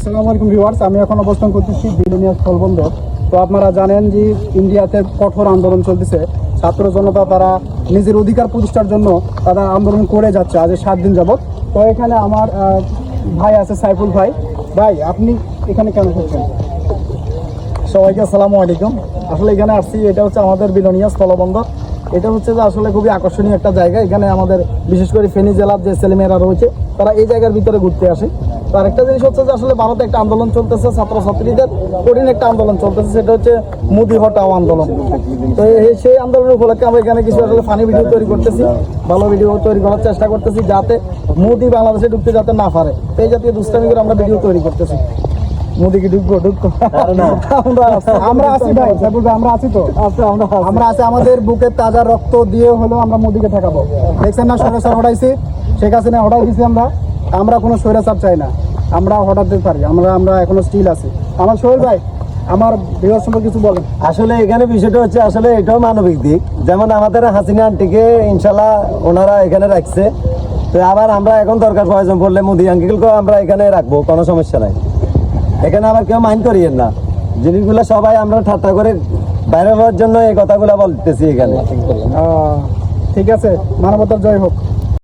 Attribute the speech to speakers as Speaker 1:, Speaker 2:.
Speaker 1: আসসালামু আলাইকুম ভিউয়ার্স, আমি এখন অবস্থান করতেছি বিলোনিয়া স্থলবন্দর। তো আপনারা জানেন যে ইন্ডিয়াতে কঠোর আন্দোলন চলতেছে। ছাত্র জনতা তারা নিজের অধিকার প্রতিষ্ঠার জন্য তারা আন্দোলন করে যাচ্ছে আজ 7 দিন যাবত। তো এখানে আমার ভাই আছে, সাইফুল ভাই। ভাই, আপনি এখানে কেন করছেন?
Speaker 2: সবাইকে আসসালামু আলাইকুম। আসলে এখানে আসছি, এটা হচ্ছে আমাদের বিলোনিয়া স্থলবন্দর। এটা হচ্ছে যে আসলে খুবই আকর্ষণীয় একটা জায়গা। এখানে আমাদের বিশেষ করে ফেনী জেলার যে ছেলেমেয়েরা রয়েছে তারা এই জায়গার ভিতরে ঘুরতে আসে। তো আরেকটা জিনিস হচ্ছে যে আসলে ভারতে একটা আন্দোলন চলতেছে, ছাত্রছাত্রীদের কঠিন একটা আন্দোলন চলতেছে, সেটা হচ্ছে মোদি হটাও আন্দোলন। তো সেই আন্দোলনের উপলক্ষে আমরা এখানে কিছু আসলে ফানি ভিডিও তৈরি করতেছি, ভালো ভিডিও তৈরি করার চেষ্টা করতেছি, যাতে মোদি বাংলাদেশে ঢুকতে যাতে না পারে। এই জাতীয় দুষ্টামি করে আমরা ভিডিও তৈরি করতেছি। মোদিকে ঢুকবো
Speaker 1: আমরা আছি ভাই, সাইফুল ভাই, আমরা আছি তো। আমরা আছি, আমাদের বুকের তাজা রক্ত দিয়ে হলেও আমরা মোদিকে ঠেকাবো। দেখছেন না, স্বৈরাচার হটাইছি, শেখ হাসিনা হটাই দিছি। আমরা কোনো স্বৈরাচার চাই না, আমরা হটাতে পারি। আমরা এখনো স্টিল আছি। আমার সোহেল ভাই, আমার ভিউয়ার সম্পর্কে কিছু বলেন।
Speaker 2: আসলে এখানে বিষয়টা হচ্ছে আসলে এটাও মানবিক দিক। যেমন আমাদের হাসিনা আন্টিকে ইনশাল্লাহ ওনারা এখানে রাখছে, তো আবার আমরা এখন দরকার প্রয়োজন পড়লে মোদি আঙ্কেলকেও আমরা এখানে রাখবো, কোনো সমস্যা নাই। এখানে আবার কেউ মাইন্ড করিয়েন না, জিনিসগুলো সবাই আমরা ঠাট্টা করে বাইরে হওয়ার জন্য এই কথাগুলো বলতেছি এখানে।
Speaker 1: ঠিক আছে, মানবতার জয় হোক।